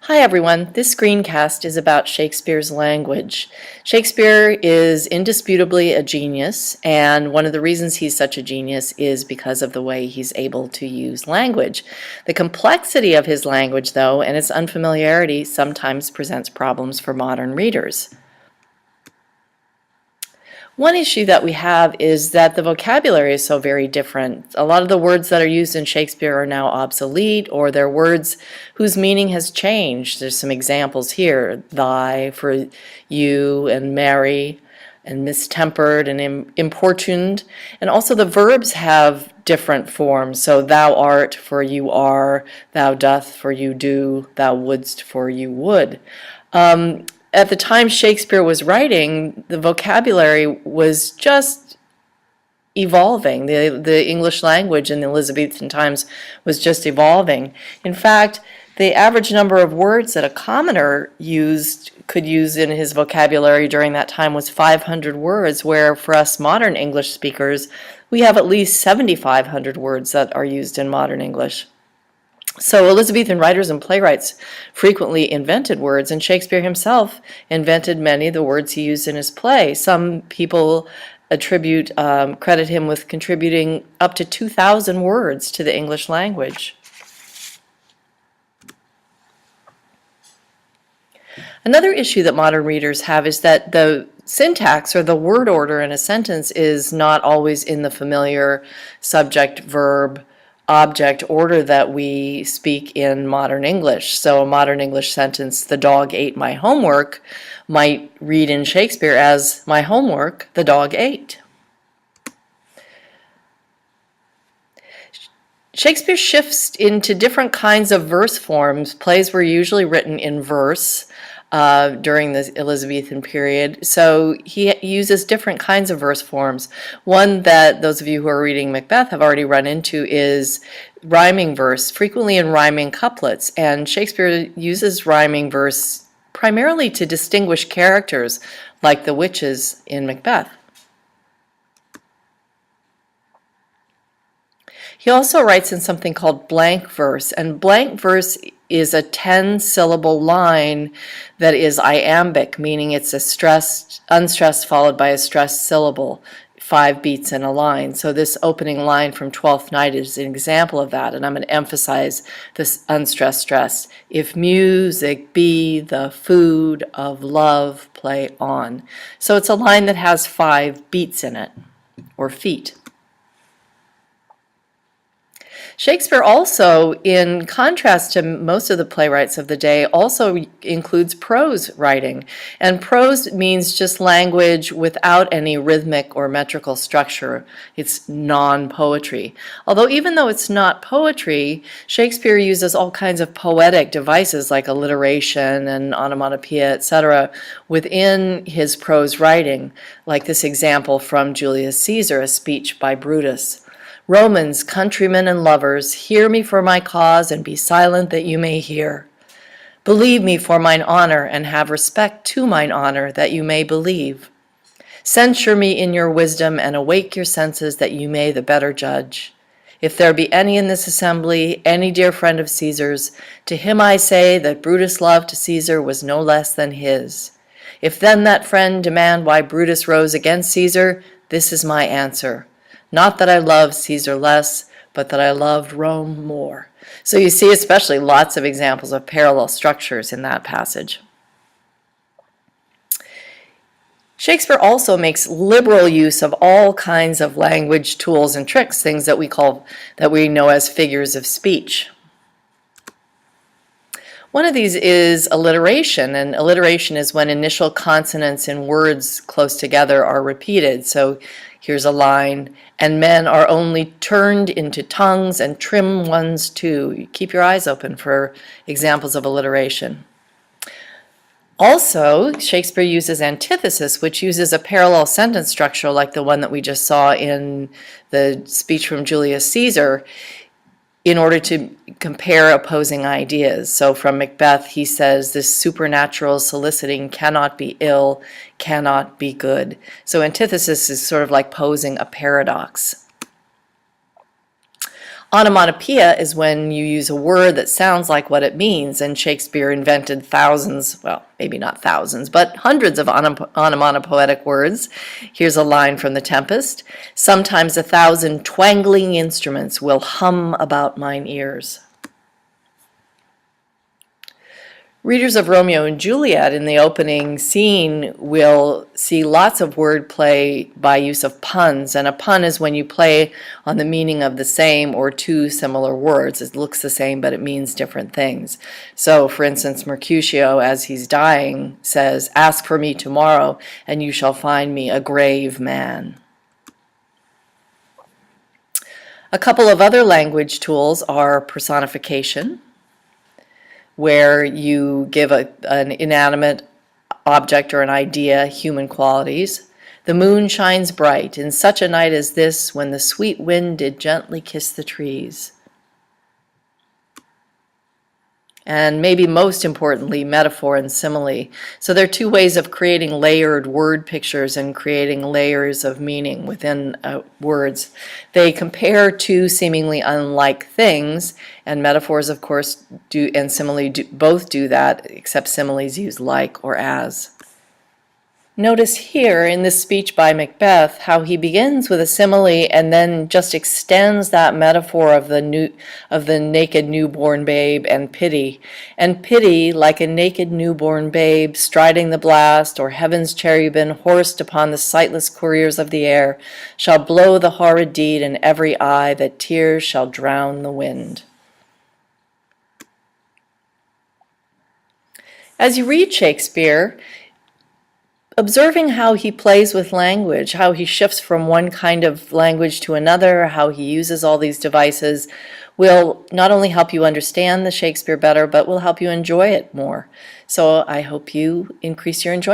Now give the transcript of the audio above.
Hi everyone, this screencast is about Shakespeare's language. Shakespeare is indisputably a genius, and one of the reasons he's such a genius is because of the way he's able to use language. The complexity of his language, though, and its unfamiliarity sometimes presents problems for modern readers. One issue that we have is that the vocabulary is so very different. A lot of the words that are used in Shakespeare are now obsolete, or they're words whose meaning has changed. There's some examples here: thy for you, and merry, and mistempered, and importuned. And also the verbs have different forms. So thou art for you are, thou doth for you do, thou wouldst for you would. At the time Shakespeare was writing, the vocabulary was just evolving. The English language in the Elizabethan times was just evolving. In fact, the average number of words that a commoner could use in his vocabulary during that time was 500 words, where for us modern English speakers, we have at least 7,500 words that are used in modern English. So Elizabethan writers and playwrights frequently invented words, and Shakespeare himself invented many of the words he used in his play. Some people credit him with contributing up to 2,000 words to the English language. Another issue that modern readers have is that the syntax or the word order in a sentence is not always in the familiar subject, verb, object order that we speak in modern English. So a modern English sentence, the dog ate my homework, might read in Shakespeare as my homework, the dog ate. Shakespeare shifts into different kinds of verse forms. Plays were usually written in verse during the Elizabethan period, so he uses different kinds of verse forms. One that those of you who are reading Macbeth have already run into is rhyming verse, frequently in rhyming couplets, and Shakespeare uses rhyming verse primarily to distinguish characters like the witches in Macbeth. He also writes in something called blank verse, and blank verse is a 10-syllable line that is iambic, meaning it's a unstressed followed by a stressed syllable, 5 beats in a line. So this opening line from Twelfth Night is an example of that, and I'm going to emphasize this unstressed stress. If music be the food of love, play on. So it's a line that has 5 beats in it, or feet. Shakespeare also, in contrast to most of the playwrights of the day, also includes prose writing. And prose means just language without any rhythmic or metrical structure. It's non-poetry. Although even though it's not poetry, Shakespeare uses all kinds of poetic devices like alliteration and onomatopoeia, etc., within his prose writing, like this example from Julius Caesar, a speech by Brutus. Romans, countrymen and lovers, hear me for my cause, and be silent that you may hear. Believe me for mine honor, and have respect to mine honor, that you may believe. Censure me in your wisdom, and awake your senses, that you may the better judge. If there be any in this assembly, any dear friend of Caesar's, to him I say that Brutus' love to Caesar was no less than his. If then that friend demand why Brutus rose against Caesar, this is my answer. Not that I love Caesar less, but that I loved Rome more. So you see especially lots of examples of parallel structures in that passage. Shakespeare also makes liberal use of all kinds of language tools and tricks, things that we know as figures of speech. One of these is alliteration, and alliteration is when initial consonants in words close together are repeated. So here's a line, and men are only turned into tongues and trim ones too. Keep your eyes open for examples of alliteration. Also, Shakespeare uses antithesis, which uses a parallel sentence structure like the one that we just saw in the speech from Julius Caesar, in order to compare opposing ideas. So from Macbeth, he says, this supernatural soliciting cannot be ill, cannot be good. So antithesis is sort of like posing a paradox. Onomatopoeia is when you use a word that sounds like what it means, and Shakespeare invented thousands, well, maybe not thousands, but hundreds of onomatopoetic words. Here's a line from The Tempest. Sometimes 1,000 twangling instruments will hum about mine ears. Readers of Romeo and Juliet in the opening scene will see lots of wordplay by use of puns, and a pun is when you play on the meaning of the same or two similar words. It looks the same, but it means different things. So, for instance, Mercutio, as he's dying, says, "Ask for me tomorrow, and you shall find me a grave man." A couple of other language tools are personification, where you give an inanimate object or an idea human qualities. The moon shines bright in such a night as this, when the sweet wind did gently kiss the trees. And maybe most importantly, metaphor and simile. So there are two ways of creating layered word pictures and creating layers of meaning within words. They compare two seemingly unlike things, and metaphors, of course, do, and simile both do that, except similes use like or as. Notice here in this speech by Macbeth how he begins with a simile and then just extends that metaphor of the naked newborn babe and pity. And pity, like a naked newborn babe striding the blast, or heaven's cherubim horsed upon the sightless couriers of the air, shall blow the horrid deed in every eye, that tears shall drown the wind. As you read Shakespeare, observing how he plays with language, how he shifts from one kind of language to another, how he uses all these devices, will not only help you understand the Shakespeare better, but will help you enjoy it more. So I hope you increase your enjoyment.